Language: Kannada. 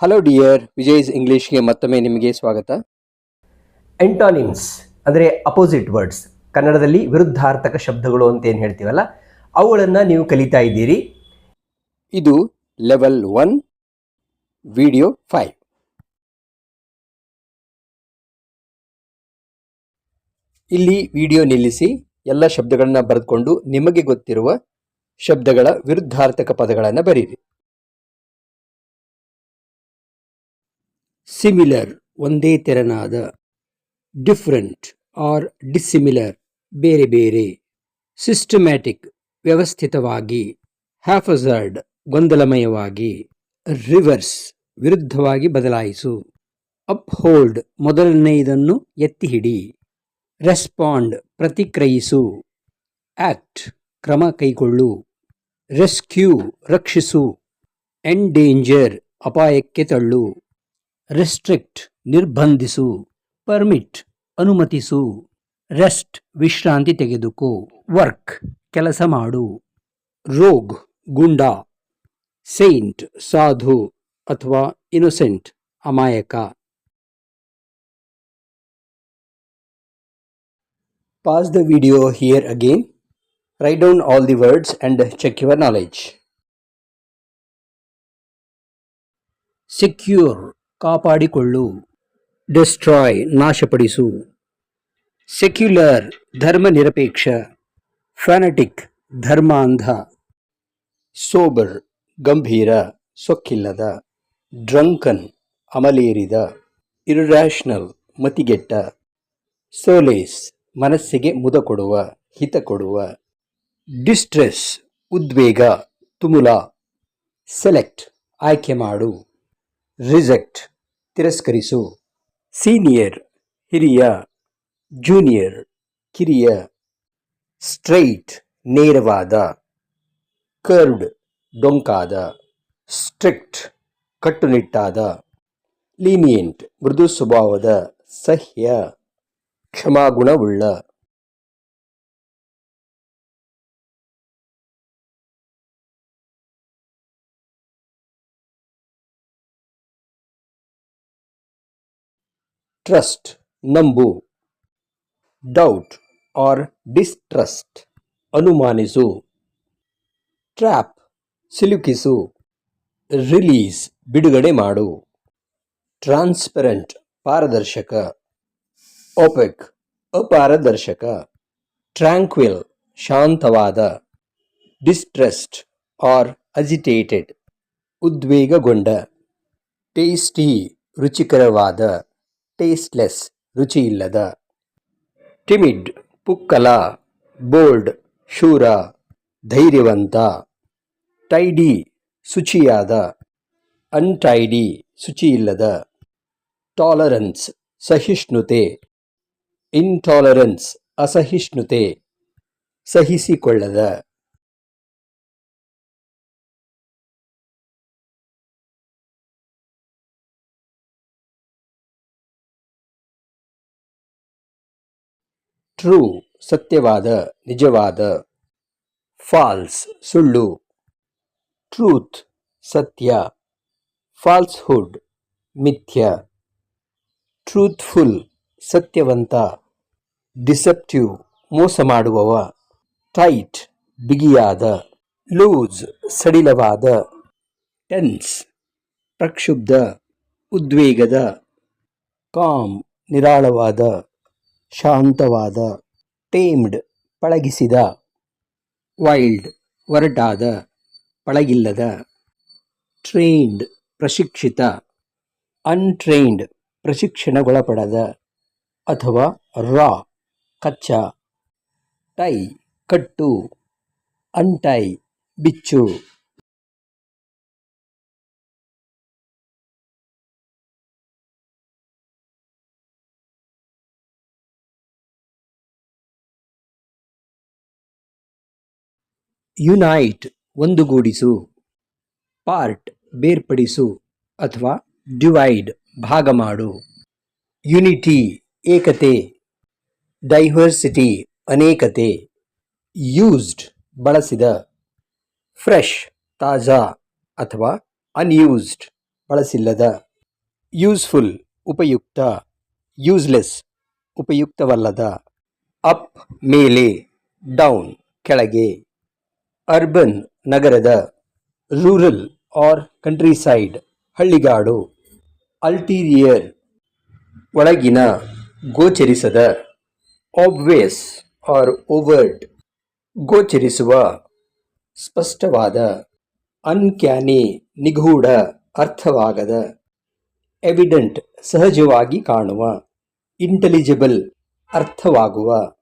ಹಲೋ ಡಿಯರ್, ವಿಜಯ್ಸ್ ಇಂಗ್ಲಿಷ್ಗೆ ಮತ್ತೊಮ್ಮೆ ನಿಮಗೆ ಸ್ವಾಗತ. ಎಂಟಾನಿಮ್ಸ್ ಅಂದರೆ ಅಪೋಸಿಟ್ ವರ್ಡ್ಸ್, ಕನ್ನಡದಲ್ಲಿ ವಿರುದ್ಧಾರ್ಥಕ ಶಬ್ದಗಳು ಅಂತ ಏನು ಹೇಳ್ತೀವಲ್ಲ, ಅವುಗಳನ್ನು ನೀವು ಕಲಿತಾ ಇದ್ದೀರಿ. ಇದು ಲೆವೆಲ್ 1 ವಿಡಿಯೋ 5. ಇಲ್ಲಿ ವಿಡಿಯೋ ನಿಲ್ಲಿಸಿ ಎಲ್ಲ ಶಬ್ದಗಳನ್ನ ಬರೆದುಕೊಂಡು ನಿಮಗೆ ಗೊತ್ತಿರುವ ಶಬ್ದಗಳ ವಿರುದ್ಧಾರ್ಥಕ ಪದಗಳನ್ನು ಬರೀರಿ. ಸಿಮಿಲರ್ ಒಂದೇ ತೆರನಾದ, ಡಿಫರೆಂಟ್ ಆರ್ ಡಿಸ್ಸಿಮಿಲರ್ ಬೇರೆ ಬೇರೆ, ಸಿಸ್ಟಮ್ಯಾಟಿಕ್ ವ್ಯವಸ್ಥಿತವಾಗಿ, ಹ್ಯಾಫಜರ್ಡ್ ಗೊಂದಲಮಯವಾಗಿ, ರಿವರ್ಸ್ ವಿರುದ್ಧವಾಗಿ ಬದಲಾಯಿಸು, ಅಪ್ಹೋಲ್ಡ್ ಮೊದಲನೆಯದನ್ನು ಎತ್ತಿ ಹಿಡಿ, ರೆಸ್ಪಾಂಡ್ ಪ್ರತಿಕ್ರಿಯಿಸು, ಆಕ್ಟ್ ಕ್ರಮ ಕೈಗೊಳ್ಳು, ರೆಸ್ಕ್ಯೂ ರಕ್ಷಿಸು, ಎಂಡೇಂಜರ್ ಅಪಾಯಕ್ಕೆ ತಳ್ಳು, ರೆಸ್ಟ್ರಿಕ್ಟ್ ನಿರ್ಬಂಧಿಸು, ಪರ್ಮಿಟ್ ಅನುಮತಿಸು, ರೆಸ್ಟ್ ವಿಶ್ರಾಂತಿ ತೆಗೆದುಕೋ, ವರ್ಕ್ ಕೆಲಸ ಮಾಡು, ರೋಗ್ ಗುಂಡ, ಸೈಂಟ್ ಸಾಧು ಅಥವಾ ಇನ್ನೊಸೆಂಟ್ ಅಮಾಯಕ. Pause the video here again. Write down all the words and check your knowledge. Secure ಕಾಪಾಡಿಕೊಳ್ಳು, ಡಿಸ್ಟ್ರಾಯ್ ನಾಶಪಡಿಸು, ಸೆಕ್ಯುಲರ್ ಧರ್ಮನಿರಪೇಕ್ಷ, ಫ್ಯಾನಟಿಕ್ ಧರ್ಮಾಂಧ, ಸೋಬರ್ ಗಂಭೀರ ಸೊಕ್ಕಿಲ್ಲದ, ಡ್ರಂಕನ್ ಅಮಲೇರಿದ, ಇರ್ರ್ಯಾಷನಲ್ ಮತಿಗೆಟ್ಟ, ಸೋಲೇಸ್ ಮನಸ್ಸಿಗೆ ಮುದ ಕೊಡುವ ಹಿತ ಕೊಡುವ, ಡಿಸ್ಟ್ರೆಸ್ ಉದ್ವೇಗ ತುಮುಲ, ಸೆಲೆಕ್ಟ್ ಆಯ್ಕೆ ಮಾಡು, ರಿಜೆಕ್ಟ್ ತಿರಸ್ಕರಿಸು, ಸೀನಿಯರ್ ಹಿರಿಯ, ಜೂನಿಯರ್ ಕಿರಿಯ, ಸ್ಟ್ರೈಟ್ ನೇರವಾದ, ಕರ್ವ್ಡ್ ಡೊಂಕಾದ, ಸ್ಟ್ರಿಕ್ಟ್ ಕಟ್ಟುನಿಟ್ಟಾದ, ಲೀನಿಯೆಂಟ್ ಮೃದು ಸ್ವಭಾವದ, ಸಹ್ಯ ಕ್ಷಮಾಗುಣವುಳ್ಳ. ಟ್ರಸ್ಟ್ ನಂಬು, ಡೌಟ್ ಆರ್ ಡಿಸ್ಟ್ರಸ್ಟ್ ಅನುಮಾನಿಸು, ಟ್ರ್ಯಾಪ್ ಸಿಲುಕಿಸು, ರಿಲೀಸ್ ಬಿಡುಗಡೆ ಮಾಡು, ಟ್ರಾನ್ಸ್ಪರೆಂಟ್ ಪಾರದರ್ಶಕ, ಒಪೆಕ್ ಅಪಾರದರ್ಶಕ, ಟ್ರ್ಯಾಂಕ್ವಿಲ್ ಶಾಂತವಾದ, ಡಿಸ್ಟ್ರೆಸ್ಡ್ ಆರ್ ಅಜಿಟೇಟೆಡ್ ಉದ್ವೇಗಗೊಂಡ, ಟೇಸ್ಟಿ ರುಚಿಕರವಾದ, ಟೇಸ್ಟ್ಲೆಸ್ ರುಚಿಯಿಲ್ಲದ, ಟಿಮಿಡ್ ಪುಕ್ಕಲ, ಬೋಲ್ಡ್ ಶೂರ ಧೈರ್ಯವಂತ, ಟೈಡಿ ಶುಚಿಯಾದ, ಅನ್ಟೈಡಿ ಶುಚಿಯಿಲ್ಲದ, ಟಾಲರೆನ್ಸ್ ಸಹಿಷ್ಣುತೆ, ಇಂಟಾಲರೆನ್ಸ್ ಅಸಹಿಷ್ಣುತೆ ಸಹಿಸಿಕೊಳ್ಳದ. ಟ್ರೂ ಸತ್ಯವಾದ ನಿಜವಾದ, ಫಾಲ್ಸ್ ಸುಳ್ಳು, ಟ್ರೂತ್ ಸತ್ಯ, ಫಾಲ್ಸ್ಹುಡ್ ಮಿಥ್ಯ, ಟ್ರೂತ್ಫುಲ್ ಸತ್ಯವಂತ, ಡಿಸೆಪ್ಟಿವ್ ಮೋಸ ಮಾಡುವವ, ಟೈಟ್ ಬಿಗಿಯಾದ, ಲೂಸ್ ಸಡಿಲವಾದ, ಟೆನ್ಸ್ ಪ್ರಕ್ಷುಬ್ಧ ಉದ್ವೇಗದ, ಕಾಮ್ ನಿರಾಳವಾದ, ಶಾಂತವಾದ, ಟೇಮ್ಡ್ ಪಳಗಿಸಿದ, ವೈಲ್ಡ್ ಒರಟಾದ ಪಳಗಿಲ್ಲದ, ಟ್ರೈನ್ಡ್ ಪ್ರಶಿಕ್ಷಿತ, ಅನ್ಟ್ರೈನ್ಡ್ ಪ್ರಶಿಕ್ಷಣಗೊಳಪಡದ ಅಥವಾ ರಾ ಕಚ್ಚಾ, ಟೈ ಕಟ್ಟು, ಅನ್ಟೈ ಬಿಚ್ಚು. ಯುನೈಟ್ ಒಂದುಗೂಡಿಸು, ಪಾರ್ಟ್ ಬೇರ್ಪಡಿಸು ಅಥವಾ ಡಿವೈಡ್ ಭಾಗ ಮಾಡು, ಯುನಿಟಿ ಏಕತೆ, ಡೈವರ್ಸಿಟಿ ಅನೇಕತೆ, ಯೂಸ್ಡ್ ಬಳಸಿದ, ಫ್ರೆಶ್ ತಾಜಾ ಅಥವಾ ಅನ್ಯೂಸ್ಡ್ ಬಳಸಿಲ್ಲದ. ಯೂಸ್ಫುಲ್ ಉಪಯುಕ್ತ, ಯೂಸ್ಲೆಸ್ ಉಪಯುಕ್ತವಲ್ಲದ. ಅಪ್ ಮೇಲೆ, ಡೌನ್ ಕೆಳಗೆ. ಅರ್ಬನ್ ನಗರದ, ರೂರಲ್ ಆರ್ ಕಂಟ್ರಿಸೈಡ್ ಹಳ್ಳಿಗಾಡು. ಅಲ್ಟೀರಿಯರ್ ಒಳಗಿನ, ಗೋಚರಿಸದ. ಆಬ್ವಿಯಸ್ ಆರ್ ಓವರ್ಟ್ ಗೋಚರಿಸುವ, ಸ್ಪಷ್ಟವಾದ. ಅನ್ಕ್ಯಾನಿ ನಿಗೂಢ, ಅರ್ಥವಾಗದ. ಎವಿಡೆಂಟ್ ಸಹಜವಾಗಿ ಕಾಣುವ. ಇಂಟೆಲಿಜಿಬಲ್ ಅರ್ಥವಾಗುವ.